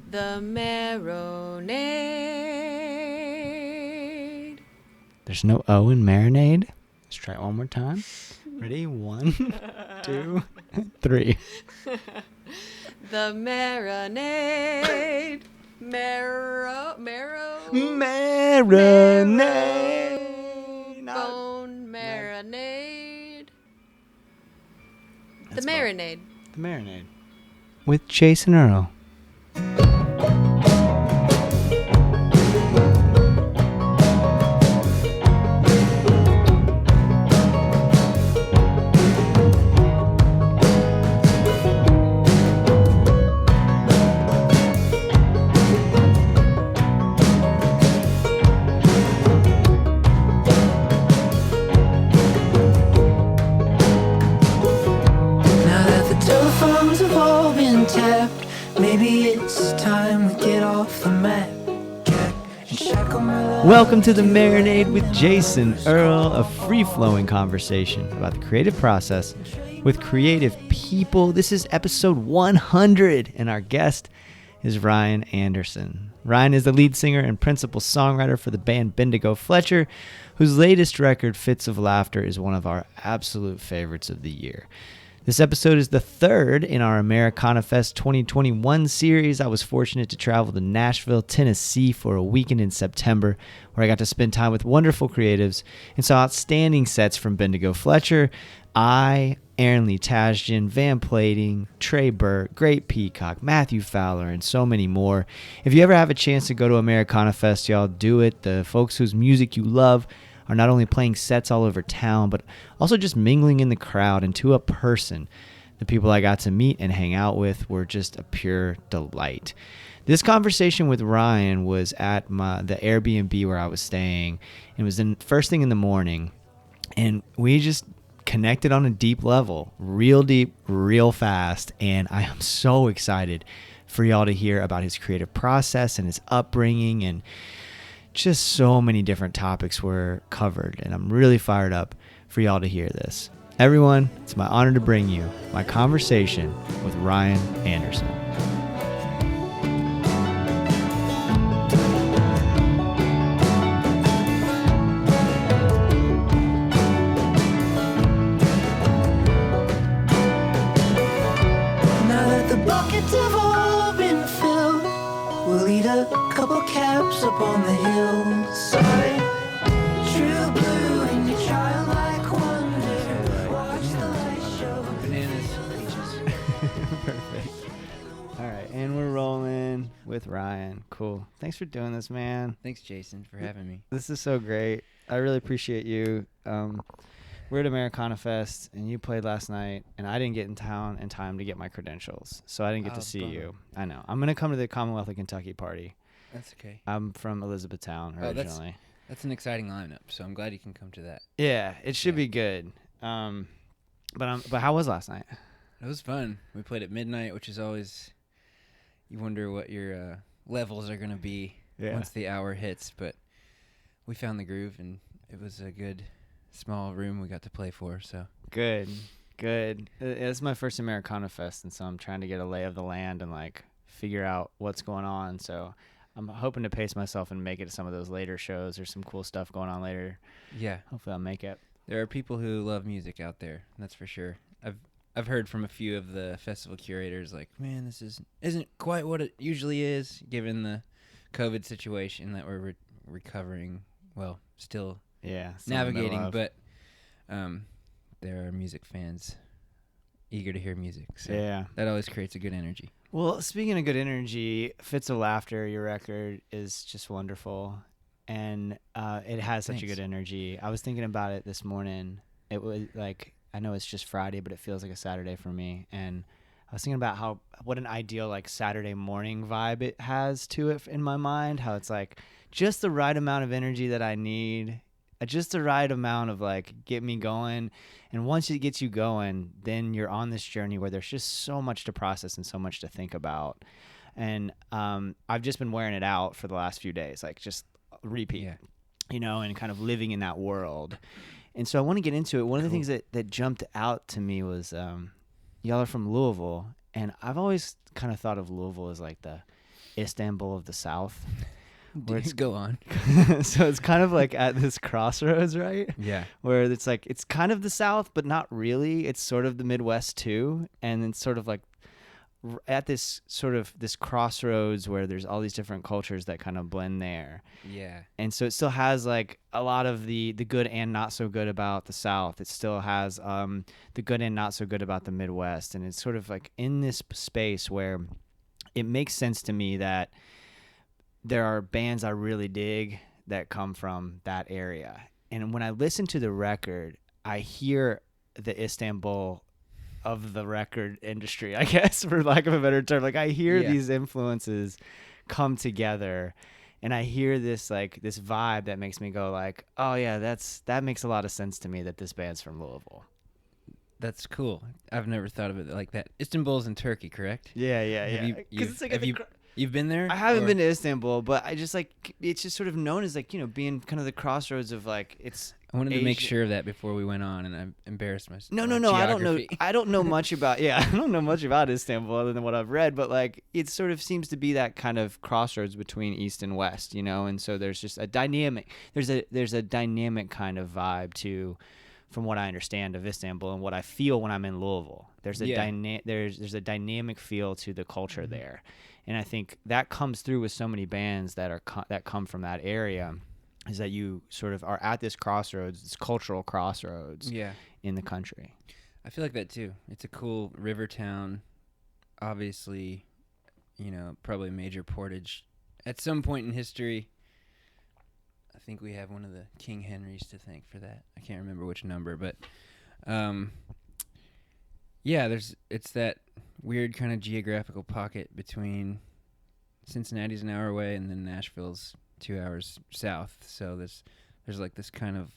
The Marinade. There's no O in Marinade. Let's try it one more time. Ready? 1, 2, 3. The Marinade. Marinade. Bone marinade. The That's Marinade. The Marinade. With Jason Earle. Welcome to The Marinade with Jason Earle, a free-flowing conversation about the creative process with creative people. This is episode 100, and our guest is Ryan Anderson. Ryan is the lead singer and principal songwriter for the band Bendigo Fletcher, whose latest record, Fits of Laughter, is one of our absolute favorites of the year. This episode is the third in our Americanafest 2021 series. I was fortunate to travel to Nashville, Tennessee for a weekend in September, where I got to spend time with wonderful creatives and saw outstanding sets from Bendigo Fletcher, Earle, Lee Tasjan, Van Plating, Tre Burt, Great Peacock, Matthew Fowler, and so many more. If you ever have a chance to go to Americanafest, y'all do it. The folks whose music you love are not only playing sets all over town, but also just mingling in the crowd. And to a person, the people I got to meet and hang out with were just a pure delight. This conversation with Ryan was at the Airbnb where I was staying. It was first thing in the morning, and we just connected on a deep level, real deep, real fast. And I am so excited for y'all to hear about his creative process and his upbringing, and just so many different topics were covered, and I'm really fired up for y'all to hear this. Everyone, it's my honor to bring you my conversation with Ryan Anderson. Now that the buckets have all been filled, we'll eat a couple caps up on the hillside. True blue in your childlike wonder. Watch the light show. Bananas, peaches. Perfect. All right, and we're rolling with Ryan. Cool. Thanks for doing this, man. Thanks, Jason, for having me. This is so great. I really appreciate you. We're at Americanafest, and you played last night, and I didn't get in town in time to get my credentials, so I didn't get to see you. I know. I'm going to come to the Commonwealth of Kentucky party. That's okay. I'm from Elizabethtown originally. That's an exciting lineup, so I'm glad you can come to that. Yeah, it should be good. But how was last night? It was fun. We played at midnight, which is always, you wonder what your levels are going to be once the hour hits, but we found the groove, and it was a good small room we got to play for. So Good. It's my first Americanafest, and so I'm trying to get a lay of the land and like figure out what's going on. So I'm hoping to pace myself and make it to some of those later shows. There's some cool stuff going on later. Yeah, Hopefully I'll make it. there are people who love music out there. That's for sure. I've heard from a few of the festival curators like, man, this isn't quite what it usually is, given the COVID situation that we're recovering. Well, still navigating, but there are music fans eager to hear music. So that always creates a good energy. Well, speaking of good energy, Fits of Laughter, your record is just wonderful, and it has such a good energy. I was thinking about it this morning. It was like, I know it's just Friday, but it feels like a Saturday for me, and I was thinking about what an ideal like Saturday morning vibe it has to it in my mind, how it's like just the right amount of energy that I need, just the right amount of like get me going. And once it gets you going, then you're on this journey where there's just so much to process and so much to think about. And I've just been wearing it out for the last few days, like just repeat, and kind of living in that world. And so I want to get into it. One of the things that jumped out to me was y'all are from Louisville, and I've always kind of thought of Louisville as like the Istanbul of the South. Where Dude, go on. So it's kind of like at this crossroads, right? Yeah. Where it's like it's kind of the South, but not really. It's sort of the Midwest too, and it's sort of like at this crossroads where there's all these different cultures that kind of blend there. Yeah. And so it still has like a lot of the good and not so good about the South. It still has the good and not so good about the Midwest, and it's sort of like in this space where it makes sense to me that there are bands I really dig that come from that area. And when I listen to the record, I hear the Istanbul of the record industry, I guess, for lack of a better term. Like I hear these influences come together, and I hear this like this vibe that makes me go like, oh yeah, that makes a lot of sense to me that this band's from Louisville. That's cool. I've never thought of it like that. Istanbul's in Turkey, correct? Yeah. You've been there? I haven't been to Istanbul, but I just like it's just sort of known as like, being kind of the crossroads of like it's. I wanted to make sure of that before we went on, and I embarrassed myself. No. I don't know much about. Yeah, I don't know much about Istanbul other than what I've read. But like, it sort of seems to be that kind of crossroads between East and West, And so there's just a dynamic. There's a dynamic kind of vibe to, from what I understand of Istanbul and what I feel when I'm in Louisville. There's a there's a dynamic feel to the culture there, and I think that comes through with so many bands that come from that area. Is that you sort of are at this crossroads, this cultural crossroads in the country. I feel like that too. It's a cool river town, obviously, probably a major portage. At some point in history, I think we have one of the King Henrys to thank for that. I can't remember which number, but it's that weird kind of geographical pocket between Cincinnati's an hour away and then Nashville's 2 hours south. So there's like this kind of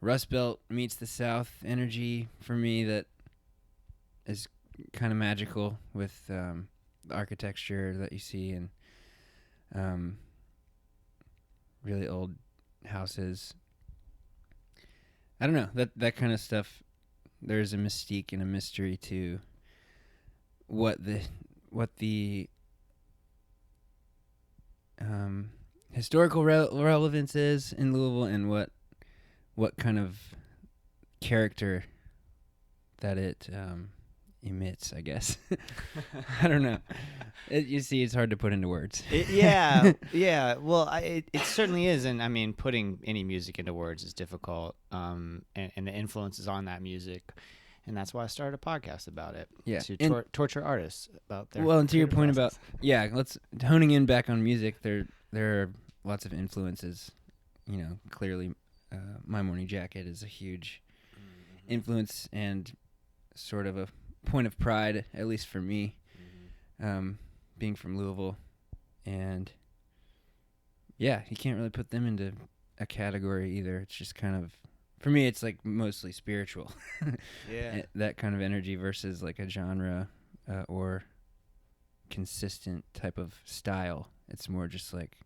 Rust Belt meets the South energy for me that is kind of magical with the architecture that you see and really old houses. I don't know, that kind of stuff. There's a mystique and a mystery to what the historical relevance is in Louisville, and what kind of character that it emits, I guess. I don't know. You see, it's hard to put into words. Yeah. Well, it certainly is, and I mean, putting any music into words is difficult, and the influences on that music. And that's why I started a podcast about it. Yeah. To torture artists about their. Well, and to your point process. let's honing in back on music. There are lots of influences. Clearly, My Morning Jacket is a huge influence and sort of a point of pride, at least for me, being from Louisville. And yeah, you can't really put them into a category either. It's just kind of. For me, it's like mostly spiritual. Yeah. That kind of energy versus like a genre or consistent type of style. It's more just like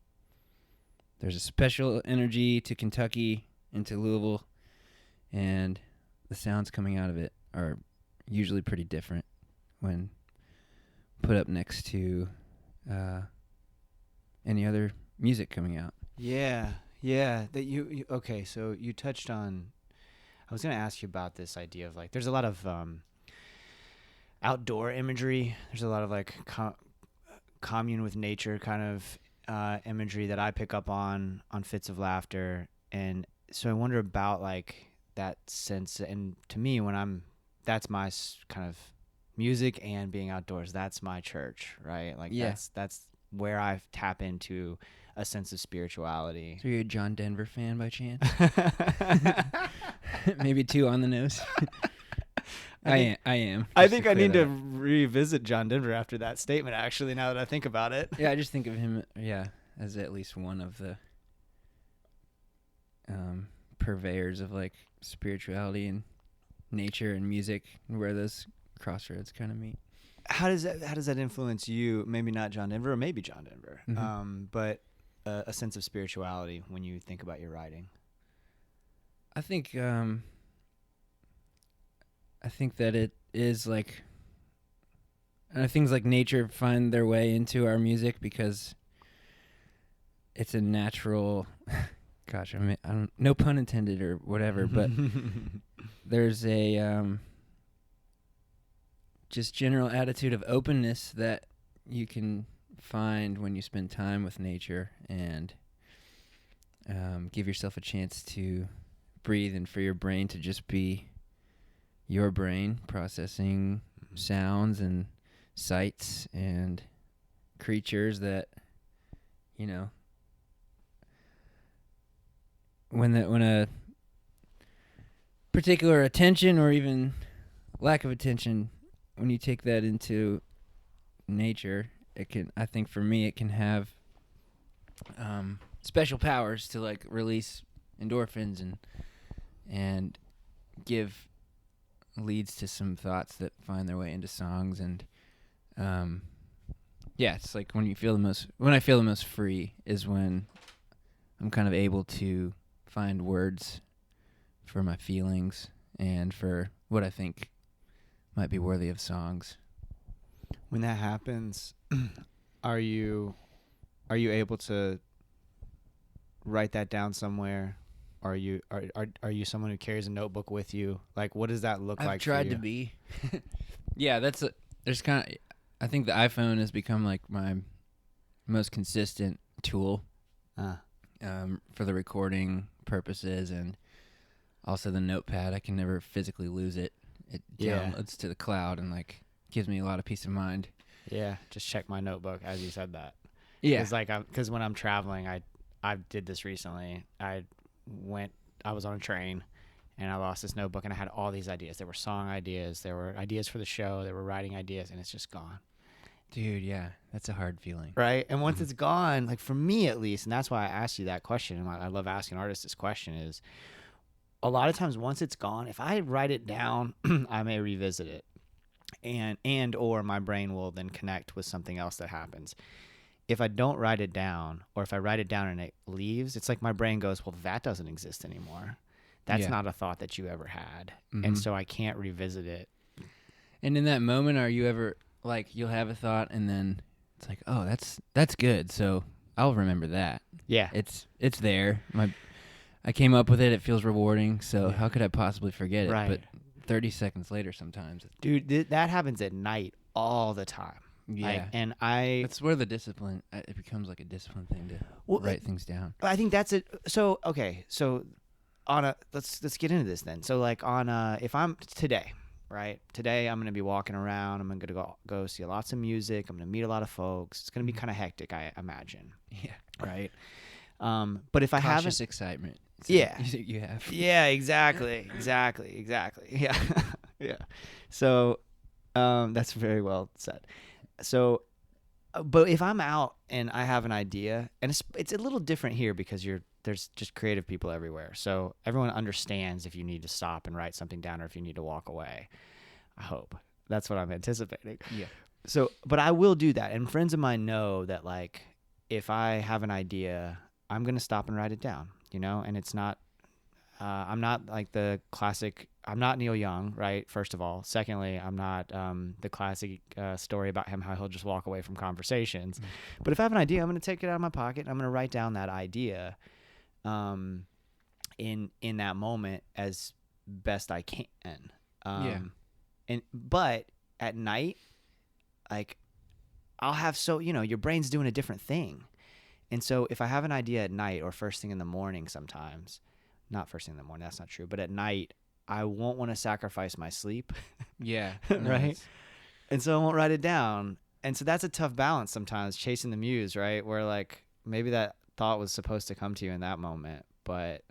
there's a special energy to Kentucky and to Louisville, and the sounds coming out of it are usually pretty different when put up next to any other music coming out. Yeah. That you okay? So you touched on. I was gonna ask you about this idea of like, there's a lot of outdoor imagery. There's a lot of like commune with nature kind of imagery that I pick up on Fits of Laughter, and so I wonder about like that sense. And to me, that's my kind of music and being outdoors. That's my church, right? Like that's where I tap into a sense of spirituality. So you're a John Denver fan by chance? Maybe too on the nose. I am. I think I need to revisit John Denver after that statement, actually, now that I think about it. Yeah, I just think of him, as at least one of the purveyors of like spirituality and nature and music, and where those crossroads kind of meet. How does that influence you? Maybe not John Denver, or maybe John Denver, but a sense of spirituality when you think about your writing. I think that it is like things like nature find their way into our music because it's a natural. Gosh, I don't, no pun intended or whatever, but there's a just general attitude of openness that you can find when you spend time with nature and give yourself a chance to breathe and for your brain to just be your brain processing sounds and sights and creatures that, you know, when a particular attention or even lack of attention, when you take that into nature, it can, I think for me, it can have special powers to like release endorphins and give leads to some thoughts that find their way into songs. And yeah, it's like when I feel the most free is when I'm kind of able to find words for my feelings and for what I think might be worthy of songs. When that happens, are you able to write that down somewhere? Are you someone who carries a notebook with you? Like, what does that look like? I've tried to be. Yeah, there's kind of. I think the iPhone has become like my most consistent tool for the recording purposes, and also the notepad. I can never physically lose it. It downloads to the cloud and like gives me a lot of peace of mind. Yeah, just check my notebook as you said that. Yeah, because when I'm traveling, I did this recently. I was on a train, and I lost this notebook, and I had all these ideas. There were song ideas, there were ideas for the show, there were writing ideas, and it's just gone. Dude, yeah, that's a hard feeling. Right? And once it's gone, like for me at least, and that's why I asked you that question, and I love asking artists this question, is a lot of times once it's gone, if I write it down, I may revisit it. And or my brain will then connect with something else that happens. If I don't write it down, or if I write it down and it leaves, it's like my brain goes, well, that doesn't exist anymore. That's not a thought that you ever had. Mm-hmm. And so I can't revisit it. And in that moment, are you ever, like, you'll have a thought and then it's like, oh, that's good. So I'll remember that. Yeah. It's there. I came up with it. It feels rewarding. So how could I possibly forget it? Right. But 30 seconds later sometimes. Dude, that happens at night all the time. Yeah. That's where the discipline, it becomes like a discipline thing to write things down. I think that's it. So, okay. So let's get into this then. So like if I'm today, right? Today I'm going to be walking around. I'm going to go see lots of music. I'm going to meet a lot of folks. It's going to be kind of hectic, I imagine. Yeah. Right. But if I haven't, cautious excitement. Yeah. You have. Yeah, exactly. Yeah. Yeah. So, that's very well said. So, but if I'm out and I have an idea, and it's a little different here because there's just creative people everywhere. So everyone understands if you need to stop and write something down or if you need to walk away. I hope. That's what I'm anticipating. Yeah. So, but I will do that. And friends of mine know that, like, if I have an idea, I'm going to stop and write it down, and it's not, I'm not like the classic, I'm not Neil Young, right? First of all. Secondly, I'm not the classic story about him, how he'll just walk away from conversations. Mm. But if I have an idea, I'm going to take it out of my pocket. And I'm going to write down that idea in that moment as best I can. But at night, like, I'll have, your brain's doing a different thing. And so if I have an idea at night or first thing in the morning sometimes, not first thing in the morning, that's not true, but at night, I won't want to sacrifice my sleep. Yeah. Right? And so I won't write it down. And so that's a tough balance sometimes, chasing the muse, right? Where, like, maybe that thought was supposed to come to you in that moment, but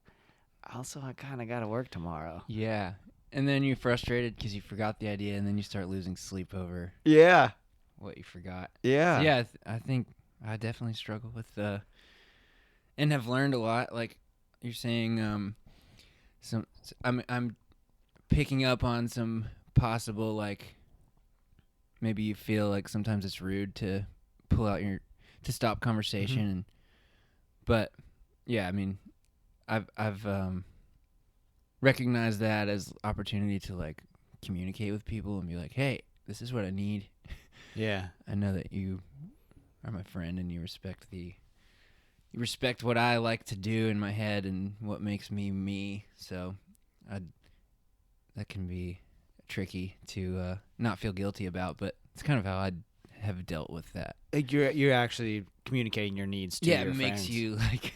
also I kind of got to work tomorrow. Yeah. And then you're frustrated because you forgot the idea, and then you start losing sleep over what you forgot. Yeah. So yeah, I think I definitely struggle with and have learned a lot. Like you're saying, I'm picking up on some possible, like, maybe you feel like sometimes it's rude to pull out to stop conversation, mm-hmm. But yeah, I mean, I've recognized that as opportunity to, like, communicate with people and be like, hey, this is what I need. Yeah. I know that you are my friend and you respect what I like to do in my head and what makes me me. So that can be tricky to not feel guilty about, but it's kind of how I'd have dealt with that. Like you're actually communicating your needs to your it makes friends. you like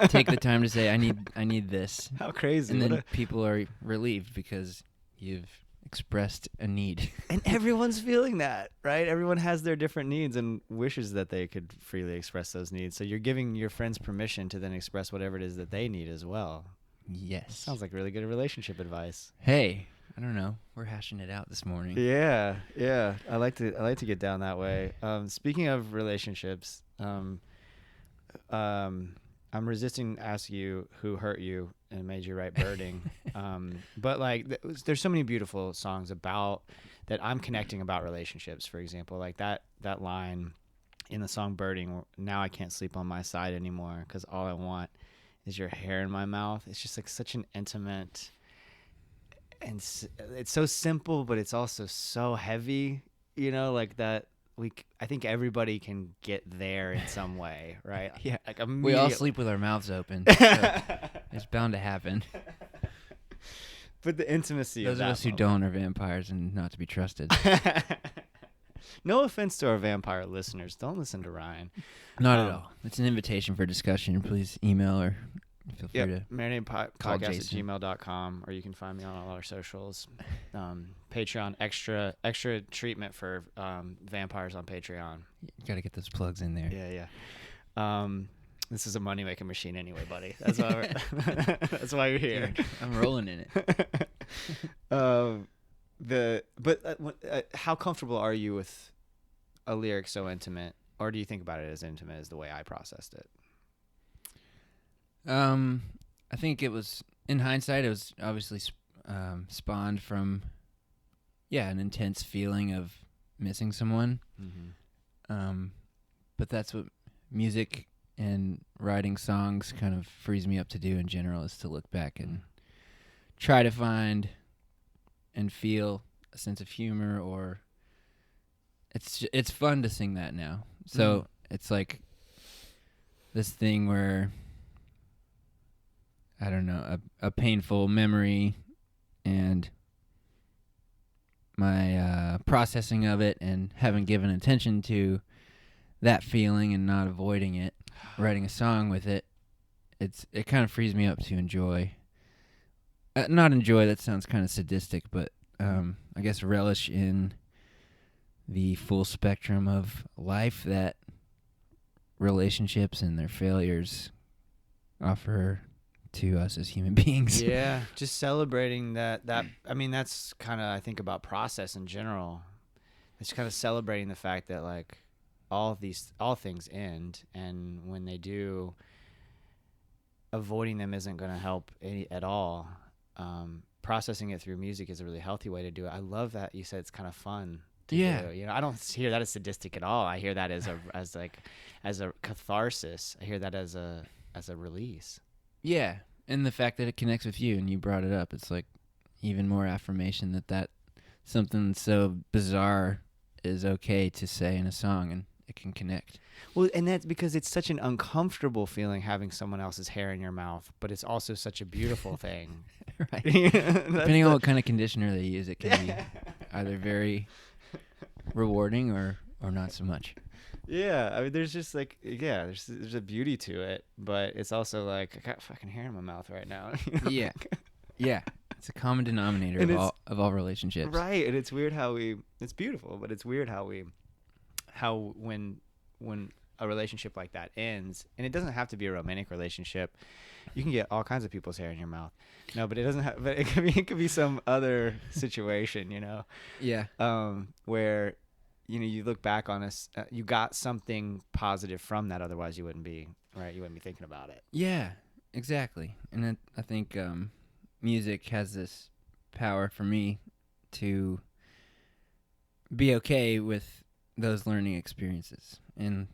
take the time to say I need this. How crazy. And then people are relieved because you've expressed a need. And everyone's feeling that, right? Everyone has their different needs and wishes that they could freely express those needs. So you're giving your friends permission to then express whatever it is that they need as well. Yes. Sounds like really good relationship advice. Hey, I don't know. We're hashing it out this morning. Yeah. I like to get down that way. Speaking of relationships, I'm resisting to ask you who hurt you and made you write Birding. But like, there's so many beautiful songs about that I'm connecting about relationships. For example, like that line in the song Birding, now I can't sleep on my side anymore because all I want is your hair in my mouth. It's just like such an intimate, and it's so simple, but it's also so heavy, like that. I think everybody can get there in some way, right? Yeah. Like We all sleep with our mouths open. So it's bound to happen. But the intimacy Those of us who don't are vampires and not to be trusted. No offense to our vampire listeners. Don't listen to Ryan. Not at all. It's an invitation for discussion. Please email or feel free to call Jason. marinadepodcast@gmail.com, or you can find me on all our socials. Patreon, extra treatment for vampires on Patreon. You got to get those plugs in there. Yeah. This is a money-making machine anyway, buddy. That's why that's why you're here. Dude, I'm rolling in it. How comfortable are you with a lyric so intimate, or do you think about it as intimate as the way I processed it? I think it was, in hindsight, it was obviously spawned from, an intense feeling of missing someone. Mm-hmm. But that's what music and writing songs kind of frees me up to do in general, is to look back and try to find and feel a sense of humor, or it's fun to sing that now. So it's like this thing where, I don't know, a painful memory and my processing of it and having given attention to that feeling and not avoiding it, writing a song with it, it kind of frees me up to enjoy. Not enjoy, that sounds kind of sadistic, but I guess relish in the full spectrum of life that relationships and their failures offer to us as human beings. Yeah, just celebrating that I mean, that's kind of, I think about process in general. It's kind of celebrating the fact that like all things end, and when they do, avoiding them isn't going to help at all. Processing it through music is a really healthy way to do it. I love that you said it's kind of fun to do. I don't hear that as sadistic at all. I hear that as a catharsis. I hear that as a release. Yeah, and the fact that it connects with you, and you brought it up, it's like even more affirmation that something so bizarre is okay to say in a song, and it can connect. Well, and that's because it's such an uncomfortable feeling having someone else's hair in your mouth, but it's also such a beautiful thing. Right. Depending on what kind of conditioner they use, it can be either very rewarding or not so much. Yeah, I mean, there's just like, there's a beauty to it, but it's also like, I got fucking hair in my mouth right now. Yeah, it's a common denominator of all relationships. Right, and it's weird it's beautiful, but it's weird how when a relationship like that ends, and it doesn't have to be a romantic relationship. You can get all kinds of people's hair in your mouth. No, but it doesn't have. But it could be some other situation, Yeah. Where, you look back on us, you got something positive from that. Otherwise, you wouldn't be right. You wouldn't be thinking about it. Yeah, exactly. And I think music has this power for me to be okay with those learning experiences. And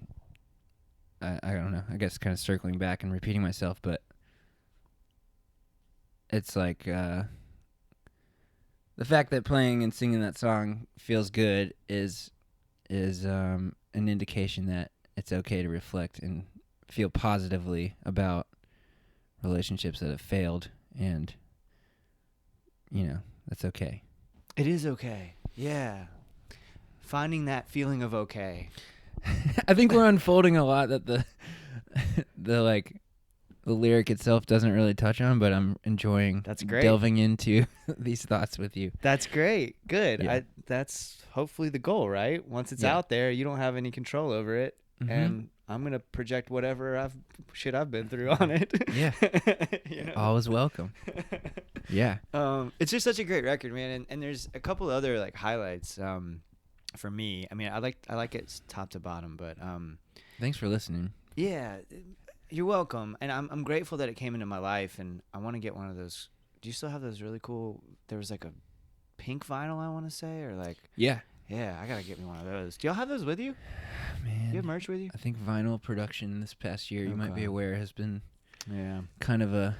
I don't know, I guess kind of circling back and repeating myself, but it's like the fact that playing and singing that song feels good is is an indication that it's okay to reflect and feel positively about relationships that have failed, and that's okay. It is okay. Yeah. Finding that feeling of okay. I think we're unfolding a lot that the lyric itself doesn't really touch on, but I'm enjoying That's great. delving into these thoughts with you. That's great. Good. Yeah. That's hopefully the goal, right? Once it's Yeah. out there, you don't have any control over it, Mhm. and I'm gonna project whatever shit I've been through on it. Yeah. You know? Always welcome. Yeah. It's just such a great record, man, and there's a couple other like highlights for me. I mean, I like it top to bottom, but Thanks for listening. yeah, you're welcome, and I'm grateful that it came into my life, and I want to get one of those. Do you still have those really cool? There was like a pink vinyl, I want to say, or like Yeah. yeah, I gotta get me one of those. Do y'all have those with you? Man. Do you have merch with you? I think vinyl production this past year, you might be Okay. aware, has been Yeah, kind of a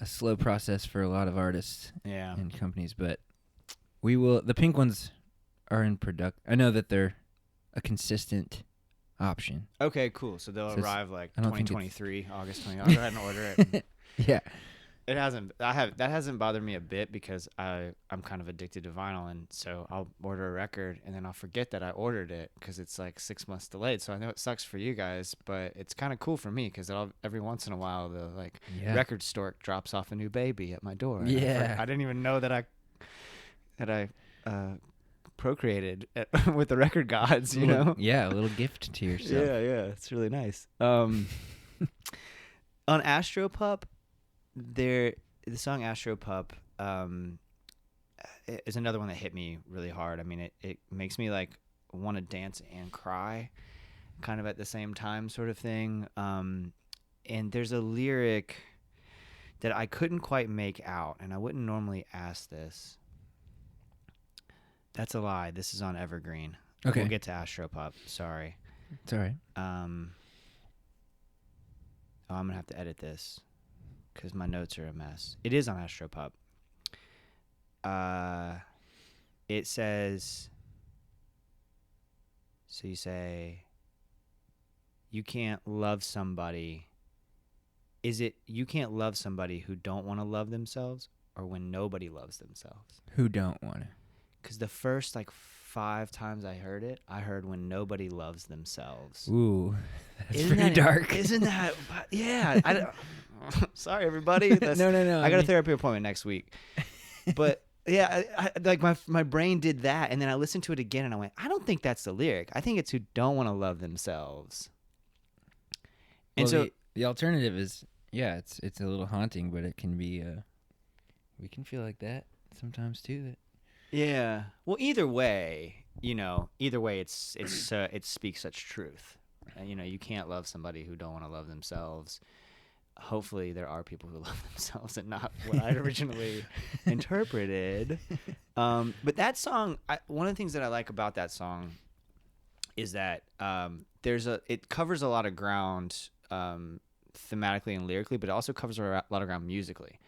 slow process for a lot of artists yeah. and companies, but the pink ones are in product. I know that they're a consistent option. Okay, cool. So they'll So it's- arrive like I don't think it's- 2023, August 20. I'll go ahead and order it. Yeah. It hasn't. That hasn't bothered me a bit because I'm kind of addicted to vinyl, and so I'll order a record and then I'll forget that I ordered it because it's like 6 months delayed. So I know it sucks for you guys, but it's kind of cool for me because every once in a while the record store drops off a new baby at my door. And Yeah. I didn't even know that I procreated with the record gods. You know. Yeah, a little gift to yourself. Yeah, it's really nice. On Astropup, the song Astropup is another one that hit me really hard. I mean, it makes me like want to dance and cry, kind of at the same time, sort of thing. And there's a lyric that I couldn't quite make out, and I wouldn't normally ask this. That's a lie. This is on Evergreen. Okay. We'll get to Astropup. Sorry. It's all right. I'm gonna have to edit this because my notes are a mess. It is on Astropup. It says, so you say, you can't love somebody. Is it you can't love somebody who don't want to love themselves, or when nobody loves themselves? Who don't want to? Because the first 5 times I heard it, I heard when nobody loves themselves. Ooh, that's Isn't pretty that, dark. Isn't that? Yeah. Sorry, everybody. No. I got a therapy appointment next week. But yeah, I like my brain did that, and then I listened to it again, and I went, I don't think that's the lyric. I think it's who don't want to love themselves. And Well, so the alternative is, yeah, it's a little haunting, but it can be. We can feel like that sometimes too. yeah. Well, either way, it speaks such truth. You can't love somebody who don't want to love themselves. Hopefully there are people who love themselves and not what I originally interpreted. But that song, one of the things that I like about that song is that it covers a lot of ground thematically and lyrically, but it also covers a lot of ground musically.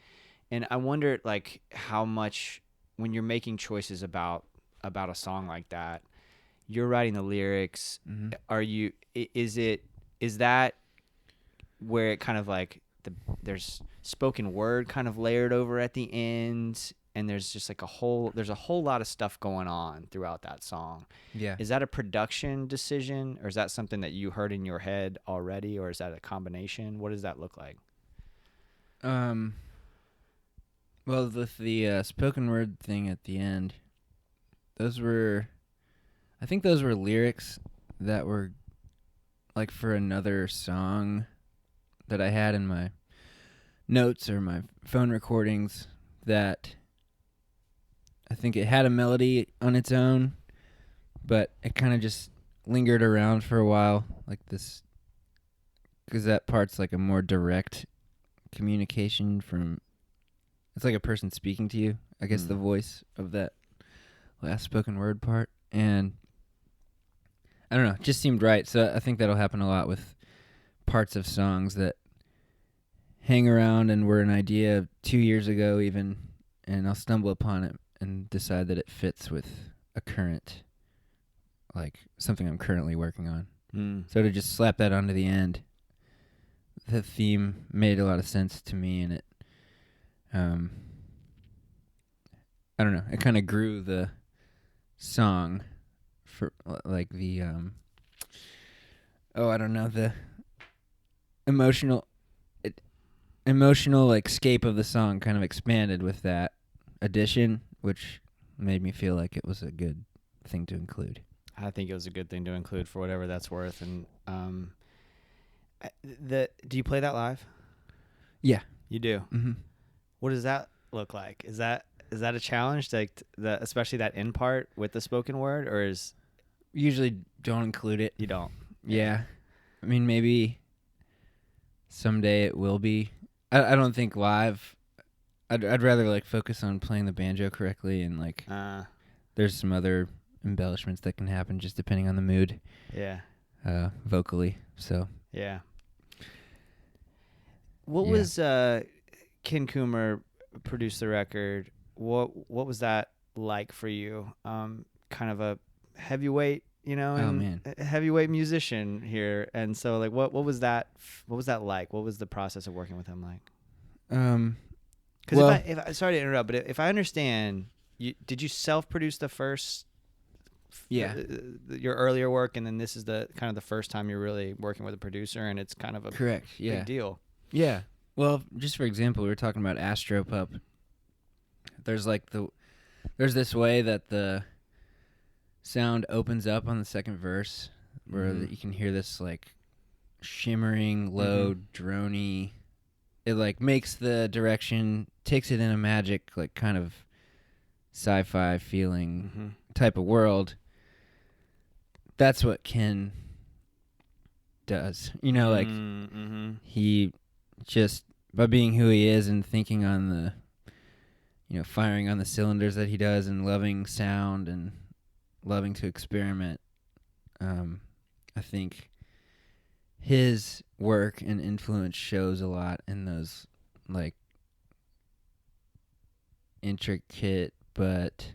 And I wonder how much when you're making choices about a song like that, you're writing the lyrics. Mm-hmm. Is that where it kind of there's spoken word kind of layered over at the end, and there's just there's a whole lot of stuff going on throughout that song. Yeah. Is that a production decision, or is that something that you heard in your head already, or is that a combination? What does that look like? Well, with the spoken word thing at the end, I think those were lyrics that were for another song that I had in my notes or my phone recordings, that I think it had a melody on its own, but it kind of just lingered around for a while, because that part's a more direct communication from, it's like a person speaking to you, I guess. The voice of that last spoken word part, and I don't know, it just seemed right. So I think that'll happen a lot with parts of songs that hang around and were an idea 2 years ago even, and I'll stumble upon it and decide that it fits with a current like something I'm currently working on. Mm. So to just slap that onto the end, the theme made a lot of sense to me, and it, I don't know, it kind of grew the song for like the, I don't know, the emotional like scape of the song kind of expanded with that addition, which made me feel like it was a good thing to include. I think it was a good thing to include for whatever that's worth. And do you play that live? Yeah. You do. Mm-hmm. What does that look like? Is that a challenge, like especially that end part with the spoken word, or is Usually don't include it. you don't? Yeah. I mean, maybe someday it will be. I don't think live. I'd rather like focus on playing the banjo correctly, and like there's some other embellishments that can happen just depending on the mood. Yeah. Vocally. So Yeah. What was Ken Coomer produced the record? What was that like for you? Kind of a heavyweight, a heavyweight musician here, and so like what was that like? What was the process of working with him like? Because if I sorry to interrupt, but if I understand, did you self-produce the first? Yeah. Your earlier work, and then this is the kind of the first time you're really working with a producer, and it's kind of a correct. Yeah. big deal. Yeah. Well, just for example, we were talking about Astropup. There's this way that the sound opens up on the second verse, where you can hear this like shimmering, low, droney. It like makes the direction, takes it in a magic, like kind of sci-fi feeling type of world. That's what Ken does. Like he just, by being who he is and thinking on the, firing on the cylinders that he does and loving sound and loving to experiment, I think his work and influence shows a lot in those like intricate but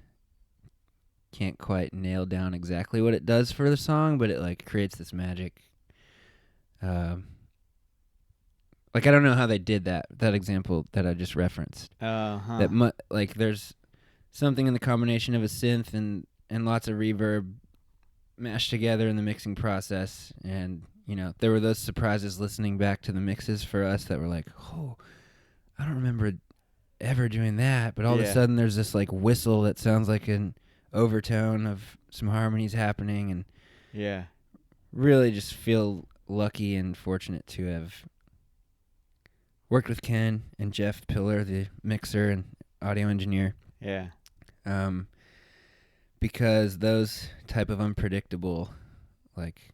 can't quite nail down exactly what it does for the song, but it like creates this magic. Like I don't know how they did that example that I just referenced. That like there's something in the combination of a synth and lots of reverb mashed together in the mixing process, and there were those surprises listening back to the mixes for us that were like, oh, I don't remember ever doing that, but all of a sudden there's this like whistle that sounds like an overtone of some harmonies happening, and really just feel lucky and fortunate to have worked with Ken and Jeff Pillar, the mixer and audio engineer. Yeah. Because those type of unpredictable like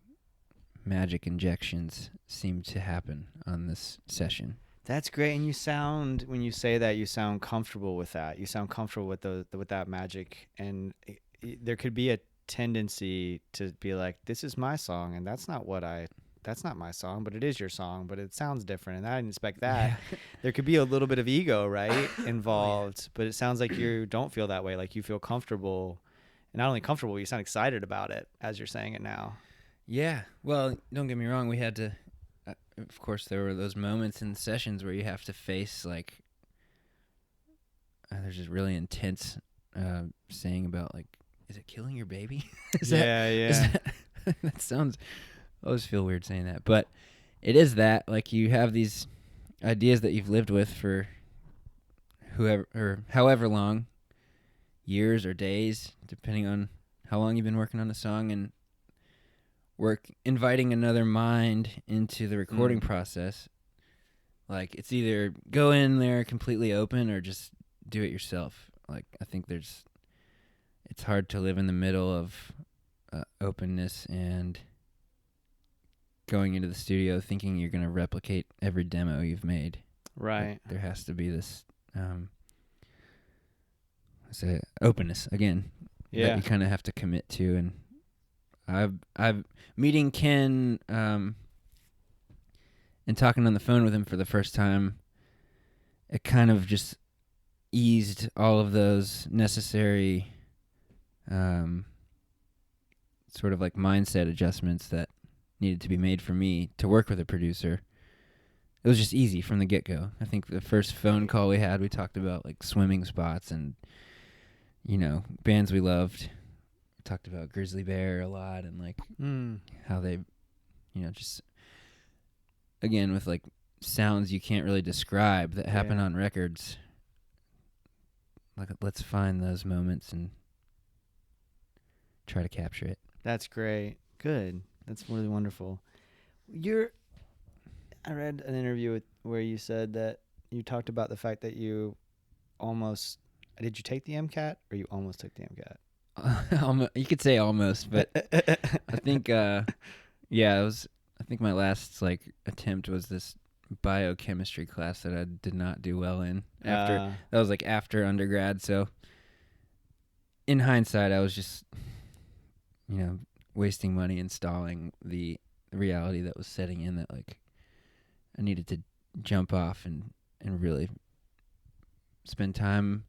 magic injections seem to happen on this session. That's great, and when you say that, you sound comfortable with that. You sound comfortable with with that magic, and there could be a tendency to be like, "This is my song," and that's not my song, but it is your song, but it sounds different, and I didn't expect that. Yeah. There could be a little bit of ego, right, involved, but it sounds like you don't feel that way. Like you feel comfortable, and not only comfortable, you sound excited about it as you're saying it now. Yeah. Well, don't get me wrong. We had to. Of course, there were those moments in sessions where you have to face like there's this really intense saying about like, is it killing your baby? That sounds. I always feel weird saying that, but it is that. Like you have these ideas that you've lived with for however long, years or days, depending on how long you've been working on a song, and inviting another mind into the recording process. Like it's either go in there completely open or just do it yourself. Like I think it's hard to live in the middle of openness and going into the studio thinking you're going to replicate every demo you've made. Right. Like, there has to be this openness again that you kind of have to commit to. And I've meeting Ken and talking on the phone with him for the first time, it kind of just eased all of those necessary sort of like mindset adjustments that needed to be made for me to work with a producer. It was just easy from the get-go. I think the first phone call we had, we talked about like swimming spots and, bands we loved. We talked about Grizzly Bear a lot and like how they, just, again, with like sounds you can't really describe that happen on records. Like, let's find those moments and try to capture it. That's great. Good. That's really wonderful. I read an interview where you said that you talked about the fact that you almost, did you take the MCAT or you almost took the MCAT? You could say almost, but I think, it was, I think my last like attempt was this biochemistry class that I did not do well in that was like after undergrad. So in hindsight, I was just, wasting money and stalling the reality that was setting in that like I needed to jump off and really spend time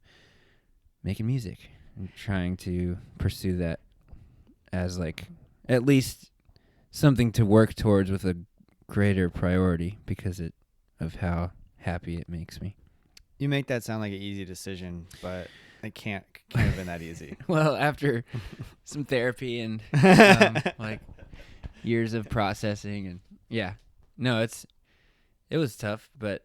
making music and trying to pursue that as like at least something to work towards with a greater priority because of how happy it makes me. You make that sound like an easy decision, but it can't have been that easy. Well, after some therapy and like years of processing and it was tough, but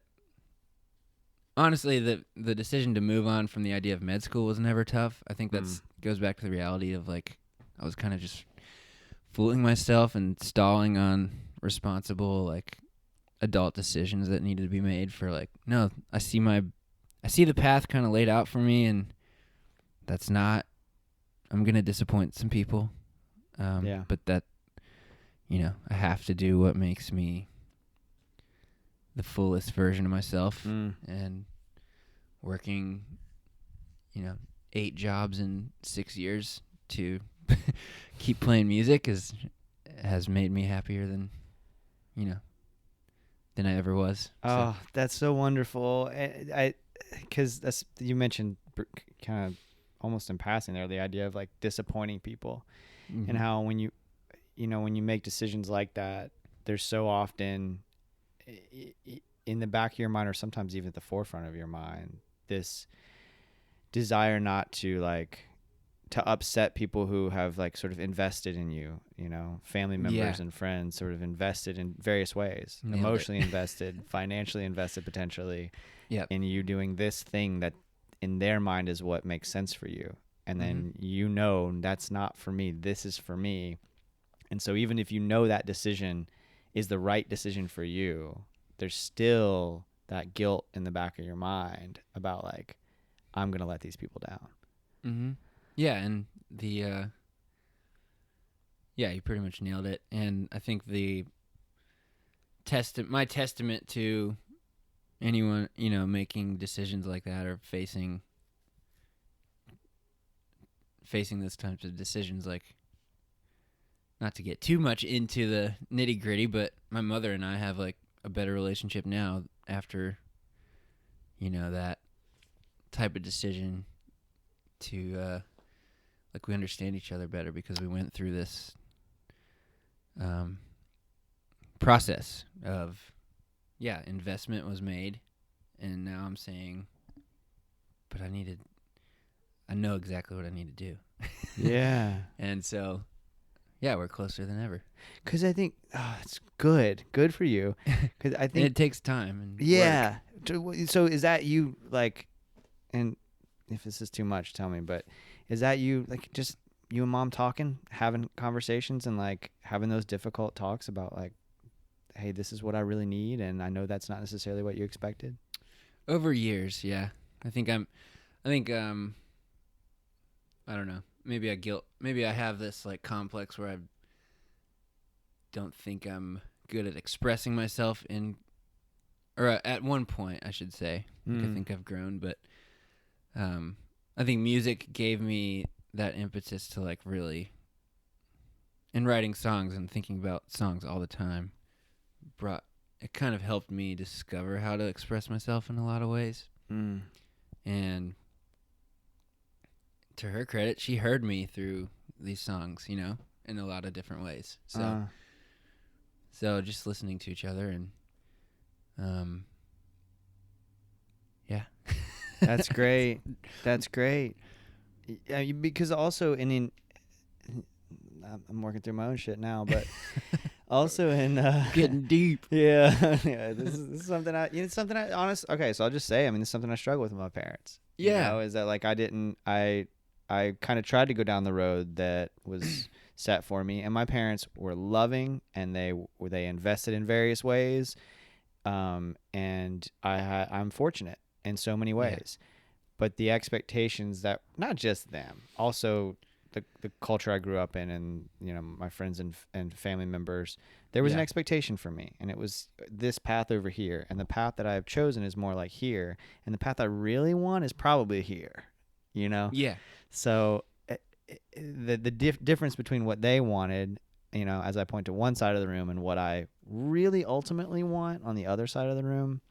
honestly, the decision to move on from the idea of med school was never tough. I think that's goes back to the reality of like I was kind of just fooling myself and stalling on responsible like adult decisions that needed to be made for like, no, I see the path kind of laid out for me, and I'm going to disappoint some people. But that, I have to do what makes me the fullest version of myself. And working, 8 jobs in 6 years to keep playing music has made me happier than I ever was. Oh, that's so wonderful. Because you mentioned kind of almost in passing there the idea of like disappointing people, and how when you make decisions like that, there's so often in the back of your mind, or sometimes even at the forefront of your mind, this desire not to upset people who have like sort of invested in you, family members and friends sort of invested in various ways, emotionally invested, financially invested potentially in you doing this thing that in their mind is what makes sense for you. And then that's not for me, this is for me. And so even if that decision is the right decision for you, there's still that guilt in the back of your mind about like, I'm going to let these people down. Mm-hmm. Yeah, and you pretty much nailed it. And I think my testament to anyone, making decisions like that or facing those types of decisions, like, not to get too much into the nitty gritty, but my mother and I have like a better relationship now after, that type of decision to, like, we understand each other better because we went through this process of, investment was made, and now I'm saying, but I know exactly what I need to do. Yeah. And so, we're closer than ever. Because I think, it's good for you. Because I think and it takes time. And work. So is that you, like, and if this is too much, tell me, but is that you, like, just you and mom talking, having conversations and like having those difficult talks about like, hey, this is what I really need, and I know that's not necessarily what you expected? Over years, yeah. I don't know. Maybe I have this like complex where I don't think I'm good at expressing myself at one point, I should say. I think I've grown, but I think music gave me that impetus to like really, in writing songs and thinking about songs all the time, it kind of helped me discover how to express myself in a lot of ways. And to her credit, she heard me through these songs, in a lot of different ways. So just listening to each other and yeah. That's great. That's great. Yeah, because also I'm working through my own shit now, but also in Getting deep. Yeah, yeah. This is something I honest. Okay, so I'll just say, I mean, this is something I struggle with my parents. Yeah, you know, is that like I kind of tried to go down the road that was set for me, and my parents were loving, and they invested in various ways, and I'm fortunate in so many ways, but the expectations that not just them, also the culture I grew up in, and you know, my friends and family members, there was an expectation for me, and it was this path over here, and the path that I've chosen is more like here, and the path I really want is probably here, you know. So the difference between what they wanted, you know, as I point to one side of the room, and what I really ultimately want on the other side of the room,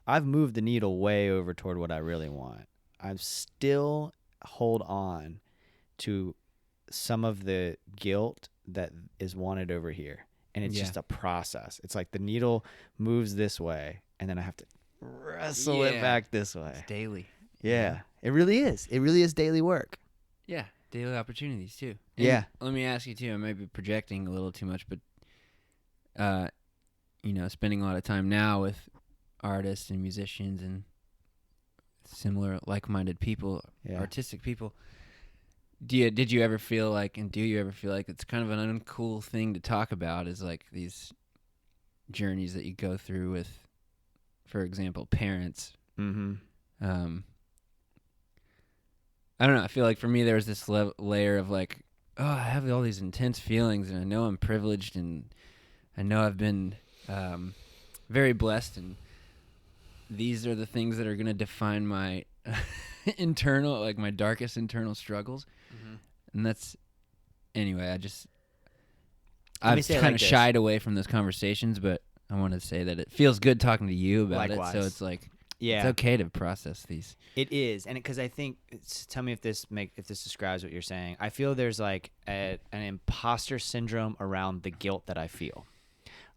I've moved the needle way over toward what I really want. I still hold on to some of the guilt that is wanted over here, and it's just a process. It's like the needle moves this way, and then I have to wrestle it back this way. It's daily. Yeah, it really is. It really is daily work. Yeah, daily opportunities too. And let me ask you too. I may be projecting a little too much, but you know, spending a lot of time now with artists and musicians and similar like-minded people, artistic people. Did you ever feel like, and do you ever feel like it's kind of an uncool thing to talk about, is like these journeys that you go through with, for example, parents? Mm-hmm. I don't know. I feel like for me there was this layer of like, oh, I have all these intense feelings, and I know I'm privileged, and I know I've been very blessed, and these are the things that are going to define my internal, like my darkest internal struggles. Mm-hmm. And that's, anyway, I've kind of shied away from those conversations, but I want to say that it feels good talking to you about it. So it's like, it's okay to process these. It is. And because I think, tell me if this describes what you're saying. I feel there's like an imposter syndrome around the guilt that I feel.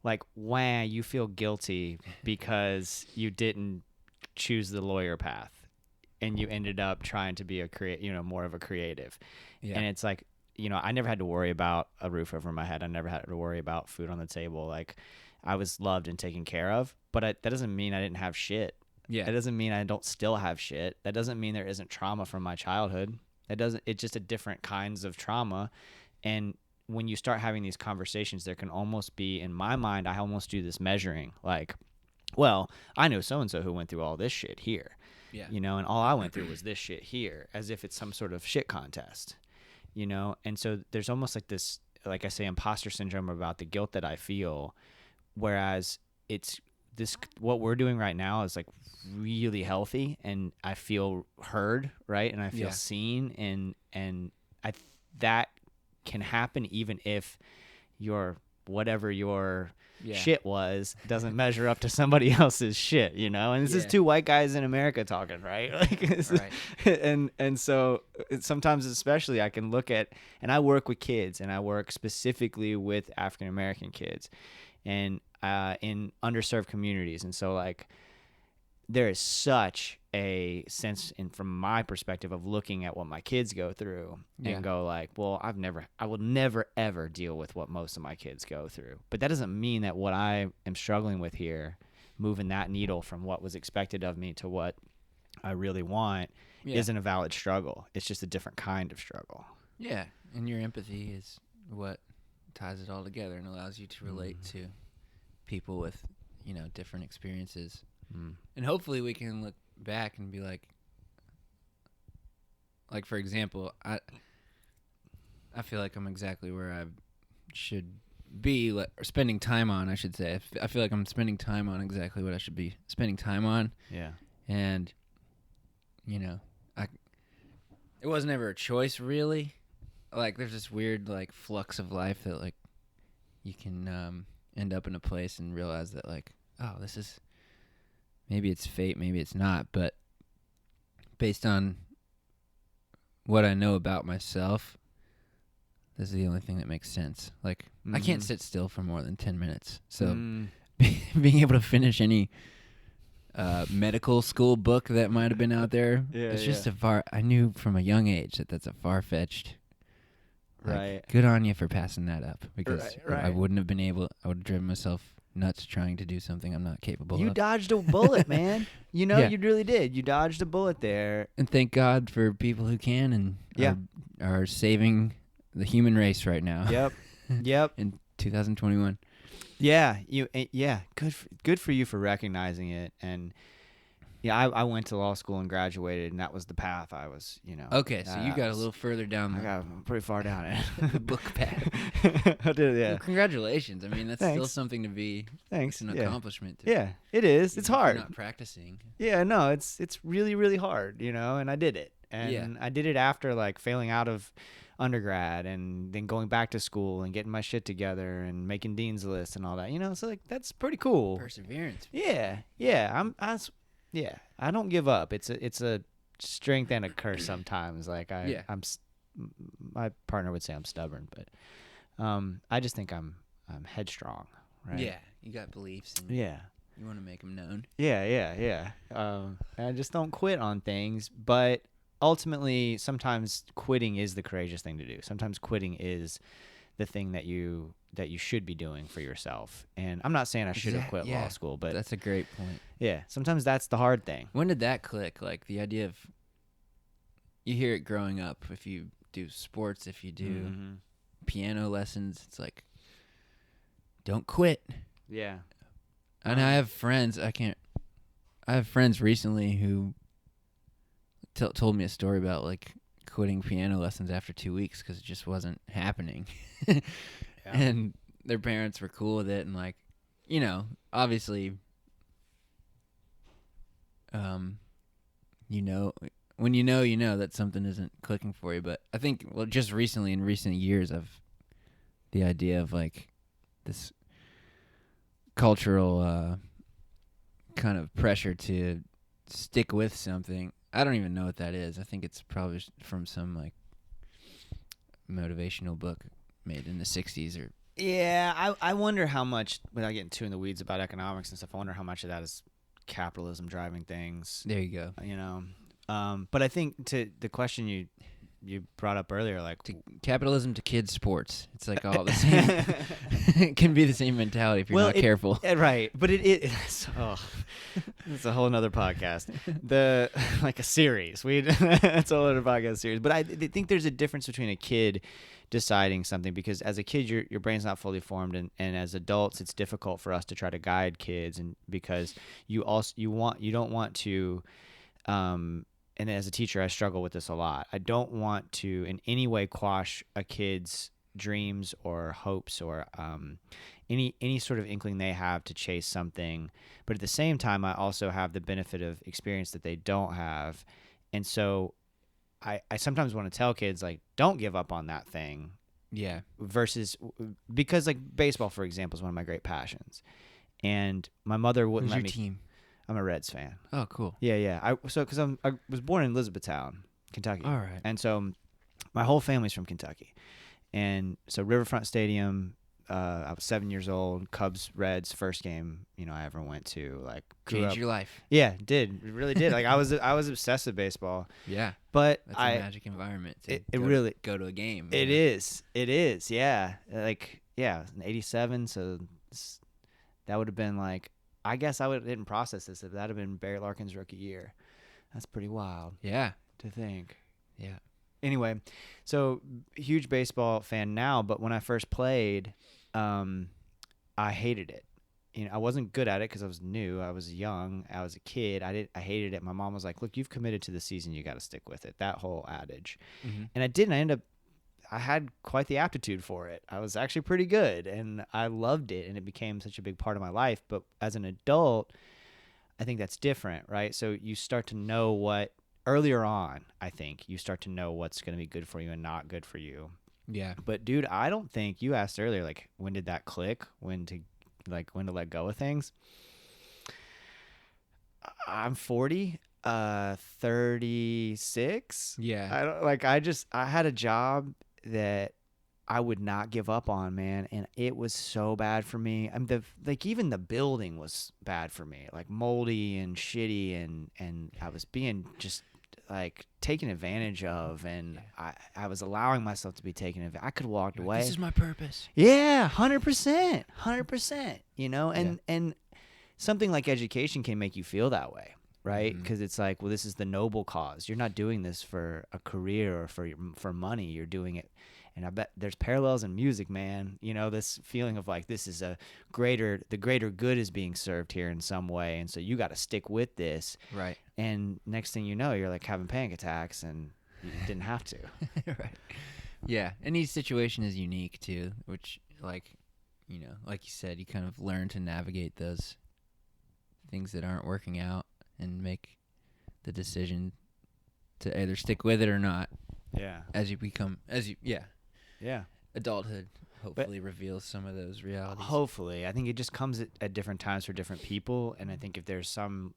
Like, wow, you feel guilty because you didn't choose the lawyer path, and you ended up trying to be more of a creative. And it's like, you know, I never had to worry about a roof over my head. I never had to worry about food on the table. Like, I was loved and taken care of, but that doesn't mean I didn't have shit. Yeah. That doesn't mean I don't still have shit. That doesn't mean there isn't trauma from my childhood. It's just a different kinds of trauma. And when you start having these conversations, there can almost be, in my mind, I almost do this measuring, like, well, I know so-and-so who went through all this shit here, you know, and all I went through was this shit here, as if it's some sort of shit contest, you know? And so there's almost like this, like I say, imposter syndrome about the guilt that I feel, whereas what we're doing right now is like really healthy, and I feel heard, right? And I feel seen, and that can happen even if your shit doesn't measure up to somebody else's shit, you know? And this is two white guys in America talking, right? And so sometimes, especially, I can look at, and I work with kids, and I work specifically with African American kids, and in underserved communities, and so like there is such a sense, from my perspective, of looking at what my kids go through and go like, well, I will never ever deal with what most of my kids go through. But that doesn't mean that what I am struggling with here, moving that needle from what was expected of me to what I really want, isn't a valid struggle. It's just a different kind of struggle. Yeah, and your empathy is what ties it all together and allows you to relate to people with, you know, different experiences. And hopefully we can look back and be like, for example, I feel like I'm exactly where I should be, or spending time on, I should say. I feel like I'm spending time on exactly what I should be spending time on. Yeah. And, you know, it wasn't ever a choice, really. Like, there's this weird, like, flux of life that, like, you can end up in a place and realize that, like, oh, this is... maybe it's fate, maybe it's not, but based on what I know about myself, This is the only thing that makes sense. Like, I can't sit still for more than 10 minutes. So being able to finish any medical school book that might have been out there, it's just I knew from a young age that that's a far-fetched. Like, Right. good on you for passing that up, because Right. I wouldn't have been able. I would have driven myself nuts trying to do something I'm not capable You of. dodged a bullet, man. You know, Yeah. you really did. You dodged a bullet there. And thank God for people who can and are saving the human race right now. Yep. Yep. In 2021. Yeah. Good for you for recognizing it. And yeah, I went to law school and graduated, and that was the path I was, Okay, so you got a little further down I the got pretty far down it. the book path. I did, yeah. Well, congratulations. I mean, that's still Thanks. something to be. Thanks. It's an Yeah. accomplishment. Yeah, it is. It's if you're hard. not practicing. Yeah, no, it's really, really hard, and I did it. And Yeah. I did it after like failing out of undergrad and then going back to school and getting my shit together and making dean's lists and all that, so like that's pretty cool. Perseverance. Yeah. I don't give up. It's a strength and a curse sometimes. Like my partner would say I'm stubborn, but I just think I'm headstrong, right? Yeah, you got beliefs. And Yeah. You want to make them known. Yeah. I just don't quit on things, but ultimately, sometimes quitting is the courageous thing to do. Sometimes quitting is the thing that you should be doing for yourself. And I'm not saying I should have quit law school, but that's a great point. yeah, sometimes that's the hard thing. When did that click? Like the idea of, you hear it growing up. If you do sports, if you do piano lessons, it's like, don't quit. Yeah. And I have friends. I have friends recently who told me a story about like quitting piano lessons after 2 weeks because it just wasn't happening. And their parents were cool with it, and like, obviously, when you know that something isn't clicking for you. But I think, just recently, in recent years, the idea of like this cultural kind of pressure to stick with something. I don't even know what that is. I think it's probably from some like motivational book made in the 60s or. Yeah, I wonder how much, without getting too in the weeds about economics and stuff, I wonder how much of that is capitalism driving things. There you go. But I think to the question you brought up earlier, like capitalism to kids sports, it's like all the same. It can be the same mentality if you're not careful. Right, but it's a whole nother podcast. Like a series. It's a whole other podcast series. But I think there's a difference between a kid deciding something, because as a kid your brain's not fully formed, and as adults it's difficult for us to try to guide kids, and because you don't want to and as a teacher, I struggle with this a lot. I don't want to in any way quash a kid's dreams or hopes or any sort of inkling they have to chase something. But at the same time, I also have the benefit of experience that they don't have. And so I sometimes want to tell kids, like, don't give up on that thing. Yeah. Because like baseball, for example, is one of my great passions. And my mother wouldn't let me. Who's your team? I'm a Reds fan. Oh, cool. Yeah. I was born in Elizabethtown, Kentucky. All right. And so my whole family's from Kentucky. And so Riverfront Stadium, I was 7 years old. Cubs Reds first game, I ever went to. Like, changed your life. Yeah, it did. It really did. Like I was obsessed with baseball. Yeah. But that's a magic environment. To go to a game. It is. Yeah. Like, yeah, in '87. So that would have been like, I guess I didn't process this if that had been Barry Larkin's rookie year. That's pretty wild. Yeah. To think. Yeah. Anyway, so huge baseball fan now, but when I first played, I hated it. I wasn't good at it because I was new. I was young. I was a kid. I hated it. My mom was like, "Look, you've committed to the season. You got to stick with it." That whole adage. Mm-hmm. And I didn't. I had quite the aptitude for it. I was actually pretty good, and I loved it, and it became such a big part of my life. But as an adult, I think that's different, right? So you start to know earlier on, I think, you start to know what's going to be good for you and not good for you. Yeah. But, dude, I don't think, you asked earlier, like, when did that click? When to let go of things? I'm 40. 36. Yeah. I had a job that I would not give up on, man. And it was so bad for me. Even the building was bad for me, like moldy and shitty, and I was being just like taken advantage of, and I was allowing myself to be taken advantage. I could have walked away. This is my purpose. Yeah, 100%. You know, and something like education can make you feel that way, right? Because it's like, well, this is the noble cause. You're not doing this for a career or for money. You're doing it. And I bet there's parallels in music, man. You know, this feeling of like, this is the greater good is being served here in some way. And so you got to stick with this. Right. And next thing you know, you're like having panic attacks, and you didn't have to. Right. Yeah. And each situation is unique too, which, like, you know, like you said, you kind of learn to navigate those things that aren't working out and make the decision to either stick with it or not. Yeah. Yeah. Adulthood hopefully reveals some of those realities. Hopefully. I think it just comes at different times for different people. And I think if there's some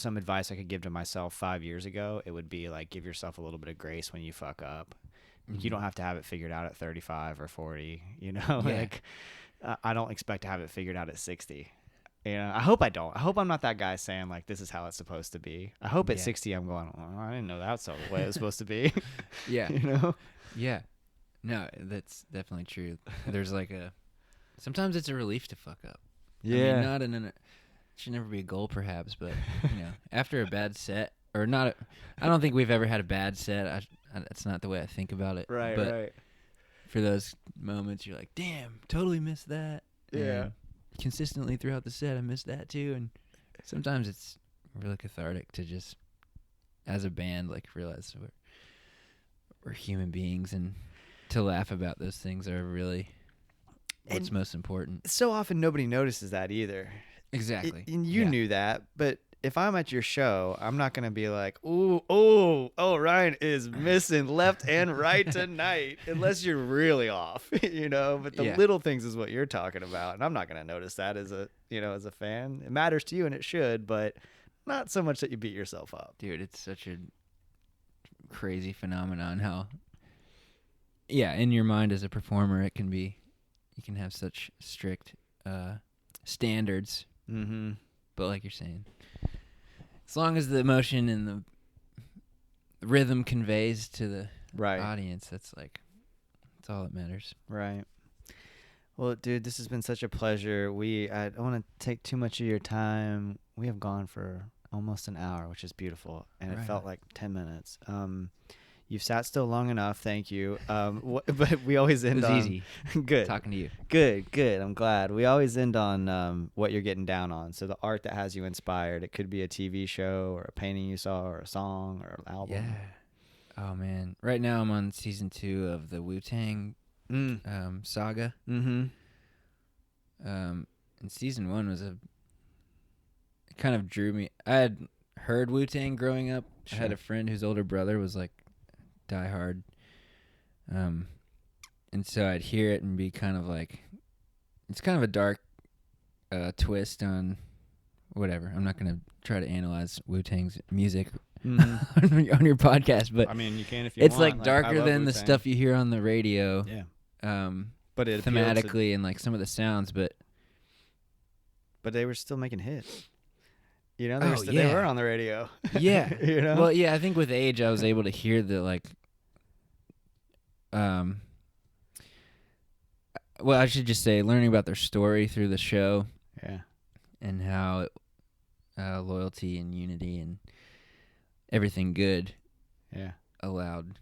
advice I could give to myself 5 years ago, it would be like, give yourself a little bit of grace when you fuck up. You don't have to have it figured out at 35 or 40, you know? Yeah. Like, I don't expect to have it figured out at 60. You know, I hope I don't. I hope I'm not that guy saying, like, this is how it's supposed to be. I hope at 60 I'm going, oh, I didn't know that's the way it was supposed to be. Yeah. You know? Yeah. No, that's definitely true. There's like sometimes it's a relief to fuck up. Yeah. I mean, it should never be a goal perhaps, but, you know, after a bad set, or not, I don't think we've ever had a bad set. That's not the way I think about it. Right, but right. For those moments, you're like, damn, totally missed that. Yeah. And consistently throughout the set, I missed that too. And sometimes it's really cathartic to just, as a band, like, realize we're human beings, and to laugh about those things are really what's most important. So often nobody notices that either. Exactly. And you knew that, but if I'm at your show, I'm not going to be like, oh, Ryan is missing left and right tonight, unless you're really off, you know, but the little things is what you're talking about. And I'm not going to notice that as a fan. It matters to you, and it should, but not so much that you beat yourself up. Dude, it's such a crazy phenomenon how, in your mind as a performer, you can have such strict standards. Mm-hmm. But like you're saying, as long as the emotion and the rhythm conveys to the audience, that's all that matters. Right. Well, dude, this has been such a pleasure. I don't want to take too much of your time. We have gone for almost an hour, which is beautiful, and it felt like 10 minutes. You've sat still long enough, thank you. But we always end on... It was easy. Good. Talking to you. Good. I'm glad. We always end on what you're getting down on. So the art that has you inspired. It could be a TV show or a painting you saw or a song or an album. Yeah. Oh, man. Right now I'm on season 2 of the Wu-Tang saga. Mm-hmm. And season 1 was it kind of drew me. I had heard Wu-Tang growing up. Sure. I had a friend whose older brother was like die hard. And so I'd hear it and be kind of like, it's kind of a dark twist on whatever. I'm not going to try to analyze Wu-Tang's music on your podcast, but I mean, you can if you it's want. like darker I love than the Wu-Tang. stuff you hear on the radio. Yeah. But it thematically and like some of the sounds, but they were still making hits. You know, Oh, they were on the radio. yeah. You know? Well, yeah, I think with age I was able to hear the like well, I should just say learning about their story through the show. Yeah. And how loyalty and unity and everything good allowed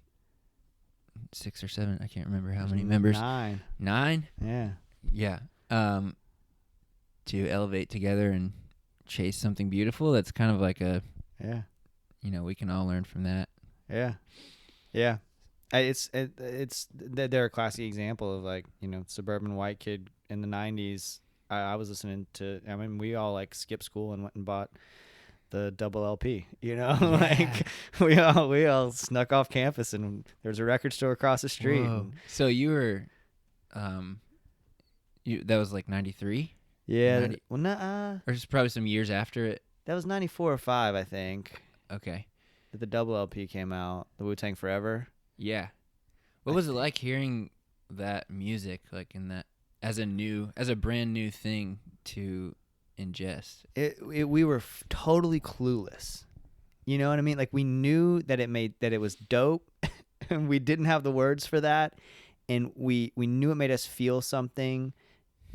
6 or 7, I can't remember how many members. 9. 9? Yeah. Yeah. To elevate together and chase something beautiful. That's kind of like we can all learn from that. Yeah. Yeah. They're a classic example of like, suburban white kid in the 90s. I was listening to, we all like skipped school and went and bought the double LP, like we all snuck off campus and there was a record store across the street. So you were, that was like 93? Yeah. 90, or just probably some years after it. That was 94 or 5, I think. Okay. That the double LP came out, the Wu-Tang Forever. Yeah. What was it like hearing that music, like in that as a brand new thing to ingest. We were totally clueless. You know what I mean? Like we knew that it was dope, and we didn't have the words for that, and we knew it made us feel something.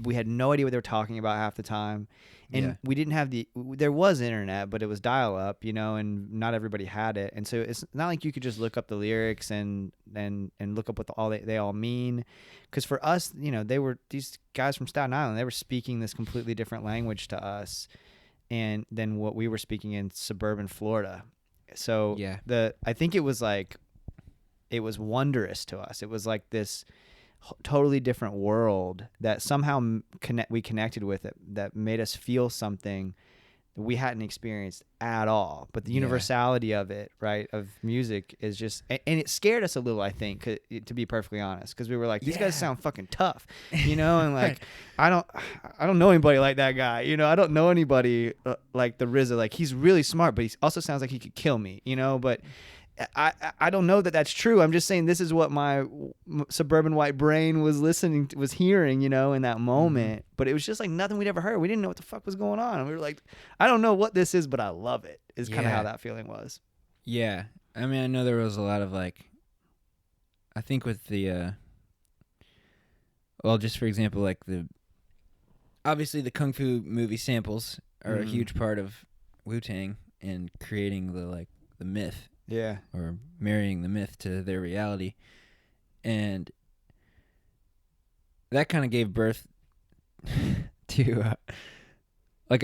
We had no idea what they were talking about half the time, and we didn't have there was internet, but it was dial up, you know, and not everybody had it, and so it's not like you could just look up the lyrics and look up what they all mean, because for us, you know, they were these guys from Staten Island. They were speaking this completely different language to us, and than what we were speaking in suburban Florida. So I think it was wondrous to us. It was like this totally different world that somehow we connected with it, that made us feel something that we hadn't experienced at all. But the universality of it, right, of music is just, and it scared us a little, I think, to be perfectly honest, because we were like, these guys sound fucking tough, you know, and like I don't know anybody like that guy, you know, I don't know anybody like the RZA. Like he's really smart, but he also sounds like he could kill me, you know, but I don't know that that's true. I'm just saying this is what my suburban white brain was hearing, you know, in that moment. But it was just like nothing we'd ever heard. We didn't know what the fuck was going on. And we were like, I don't know what this is, but I love it, is kind of how that feeling was. Yeah. I mean, I know there was a lot of like, I think with the, well, just for example, like obviously the Kung Fu movie samples are a huge part of Wu-Tang and creating the myth. Yeah. Or marrying the myth to their reality. And that kind of gave birth to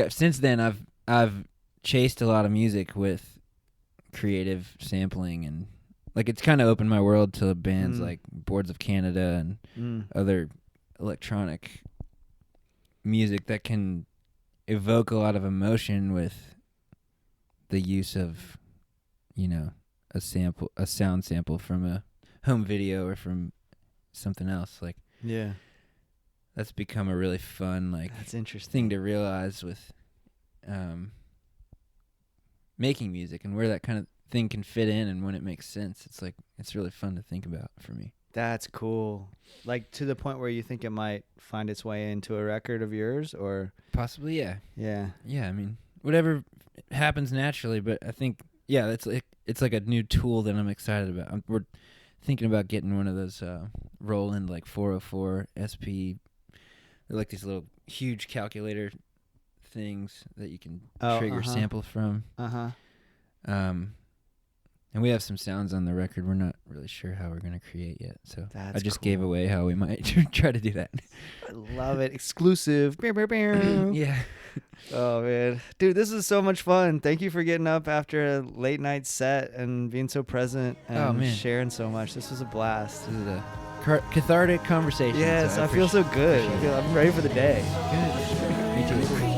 since then I've chased a lot of music with creative sampling, and like it's kind of opened my world to bands like Boards of Canada and other electronic music that can evoke a lot of emotion with the use of, you know, a sound sample from a home video or from something else. Like, that's become a really fun, like, that's interesting thing to realize with making music, and where that kind of thing can fit in and when it makes sense. It's like, it's really fun to think about for me. That's cool. Like to the point where you think it might find its way into a record of yours, or possibly, yeah. I mean, whatever happens naturally, but I think, it's like a new tool that I'm excited about. We're thinking about getting one of those Roland like 404 SP. They're like these little huge calculator things that you can trigger samples from. And we have some sounds on the record. We're not really sure how we're going to create yet. So I just gave away how we might try to do that. I love it. Exclusive. Yeah. Oh, man. Dude, this is so much fun. Thank you for getting up after a late night set and being so present and sharing so much. This was a blast. This is a cathartic conversation. Yes, I feel so good. I'm ready for the day. Good. Me too.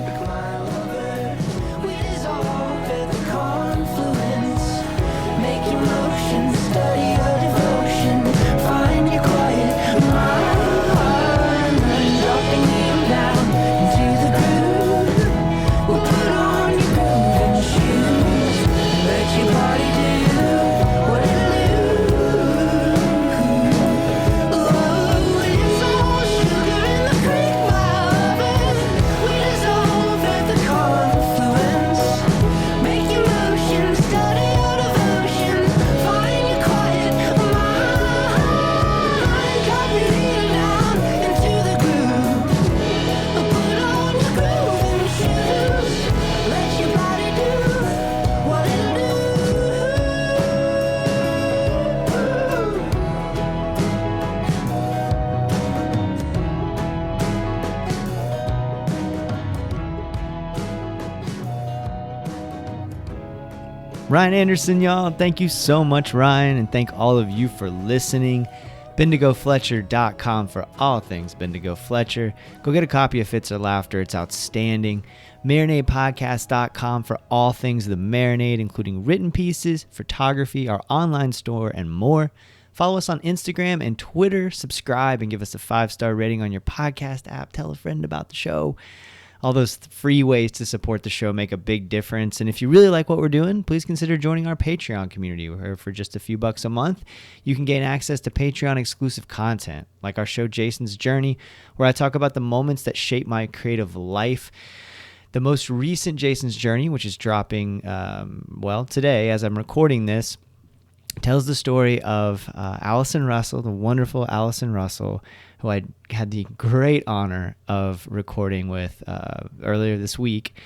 Ryan Anderson, y'all. Thank you so much, Ryan, and thank all of you for listening. BendigoFletcher.com for all things Bendigo Fletcher. Go get a copy of Fits or Laughter. It's outstanding. MarinadePodcast.com for all things The Marinade, including written pieces, photography, our online store, and more. Follow us on Instagram and Twitter. Subscribe and give us a 5-star rating on your podcast app. Tell a friend about the show. All those free ways to support the show make a big difference. And if you really like what we're doing, please consider joining our Patreon community, where for just a few bucks a month, you can gain access to Patreon exclusive content, like our show Jason's Journey, where I talk about the moments that shape my creative life. The most recent Jason's Journey, which is dropping, today as I'm recording this, tells the story of Allison Russell, the wonderful Allison Russell, who I had the great honor of recording with earlier this week.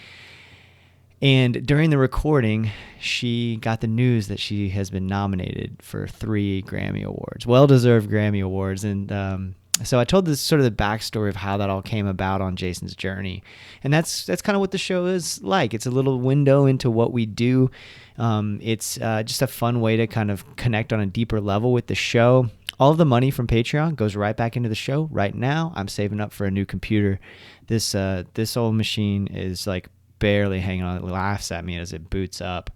And during the recording, she got the news that she has been nominated for 3 Grammy Awards, well-deserved Grammy Awards. And so I told this sort of the backstory of how that all came about on Jason's Journey. And that's kind of what the show is like. It's a little window into what we do. It's just a fun way to kind of connect on a deeper level with the show. All of the money from Patreon goes right back into the show. Right now, I'm saving up for a new computer. This old machine is like barely hanging on. It laughs at me as it boots up.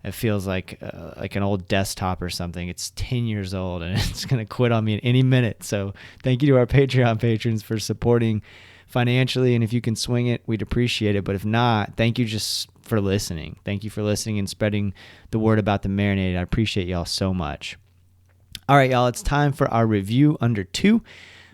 It feels like an old desktop or something. It's 10 years old and it's going to quit on me at any minute. So thank you to our Patreon patrons for supporting financially. And if you can swing it, we'd appreciate it. But if not, thank you just for listening. Thank you for listening and spreading the word about the Marinade. I appreciate y'all so much. All right, y'all, it's time for our review under 2,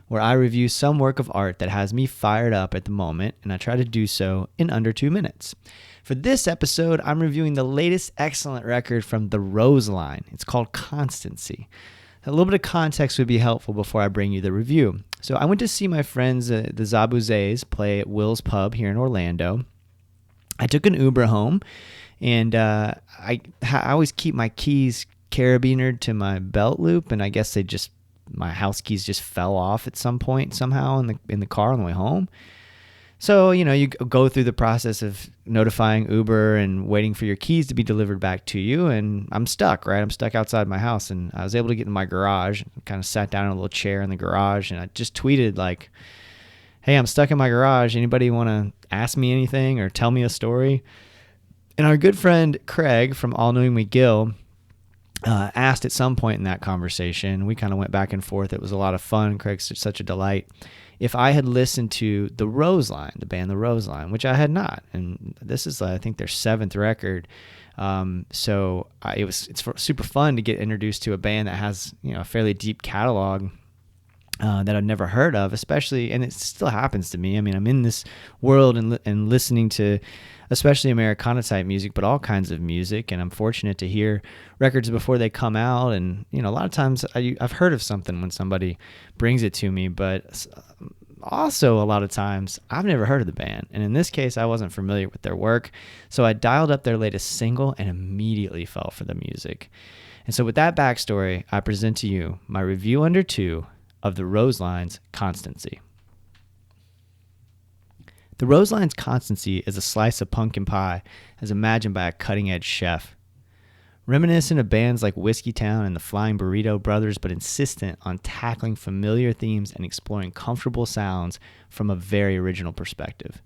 where I review some work of art that has me fired up at the moment, and I try to do so in under 2 minutes. For this episode, I'm reviewing the latest excellent record from the Rose line. It's called Constancy. A little bit of context would be helpful before I bring you the review. So I went to see my friends, the Zabuzays, play at Will's Pub here in Orlando. I took an Uber home, and I always keep my keys carabinered to my belt loop, and I guess my house keys just fell off at some point somehow in the car on the way home. So, you go through the process of notifying Uber and waiting for your keys to be delivered back to you, and I'm stuck, right? I'm stuck outside my house, and I was able to get in my garage, kind of sat down in a little chair in the garage, and I just tweeted like, hey, I'm stuck in my garage. Anybody want to ask me anything or tell me a story? And our good friend Craig from All Knowing McGill asked at some point in that conversation, we kind of went back and forth. It was a lot of fun. Craig's such a delight. If I had listened to the Rose line, the band The Rose Line, which I had not, and this is I think their 7th record. So it's super fun to get introduced to a band that has a fairly deep catalog that I've never heard of, especially, and it still happens to me. I mean, I'm in this world and listening to especially Americana type music, but all kinds of music, and I'm fortunate to hear records before they come out. And a lot of times I've heard of something when somebody brings it to me, but also a lot of times I've never heard of the band, and in this case I wasn't familiar with their work, so I dialed up their latest single and immediately fell for the music. And so with that backstory, I present to you my review under 2 of the Rose Line's Constancy. The Rose Line's Constancy is a slice of pumpkin pie as imagined by a cutting-edge chef. Reminiscent of bands like Whiskey Town and the Flying Burrito Brothers, but insistent on tackling familiar themes and exploring comfortable sounds from a very original perspective.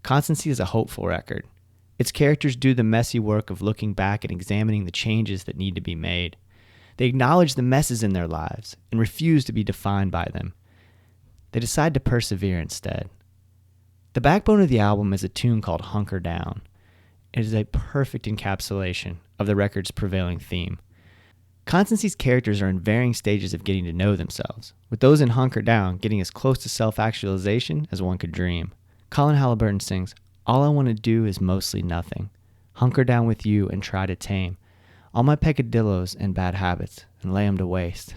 Constancy is a hopeful record. Its characters do the messy work of looking back and examining the changes that need to be made. They acknowledge the messes in their lives and refuse to be defined by them. They decide to persevere instead. The backbone of the album is a tune called Hunker Down. It is a perfect encapsulation of the record's prevailing theme. Constancy's characters are in varying stages of getting to know themselves, with those in Hunker Down getting as close to self-actualization as one could dream. Colin Halliburton sings, "All I want to do is mostly nothing. Hunker down with you and try to tame all my peccadillos and bad habits and lay them to waste."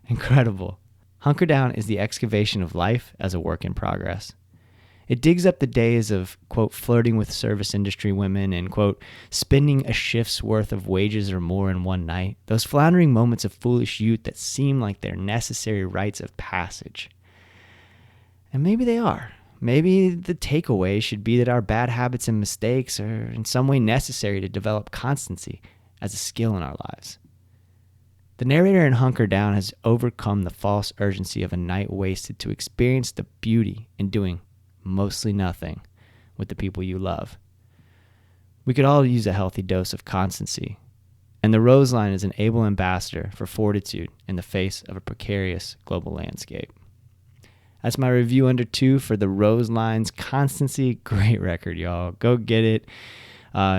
Incredible. Hunker Down is the excavation of life as a work in progress. It digs up the days of, quote, flirting with service industry women and, quote, spending a shift's worth of wages or more in one night. Those floundering moments of foolish youth that seem like they're necessary rites of passage. And maybe they are. Maybe the takeaway should be that our bad habits and mistakes are in some way necessary to develop constancy as a skill in our lives. The narrator in Hunker Down has overcome the false urgency of a night wasted to experience the beauty in doing mostly nothing with the people you love. We could all use a healthy dose of constancy, and the Rose Line is an able ambassador for fortitude in the face of a precarious global landscape. That's my review under 2 for the Rose Lines Constancy. Great record, y'all. Go get it.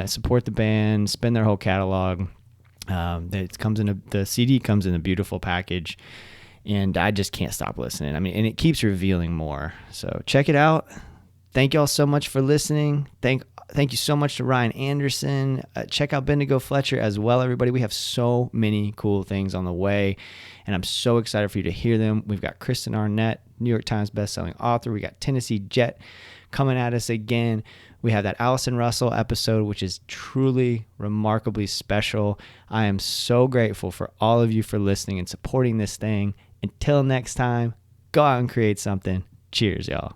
Support the band. Spend their whole catalog. The CD comes in a beautiful package, and I just can't stop listening. I mean, and it keeps revealing more. So check it out. Thank y'all so much for listening. Thank you so much to Ryan Anderson. Check out Bendigo Fletcher as well, everybody. We have so many cool things on the way, and I'm so excited for you to hear them. We've got Kristen Arnett, New York Times bestselling author. We got Tennessee Jet coming at us again. We have that Allison Russell episode, which is truly remarkably special. I am so grateful for all of you for listening and supporting this thing. Until next time, go out and create something. Cheers, y'all.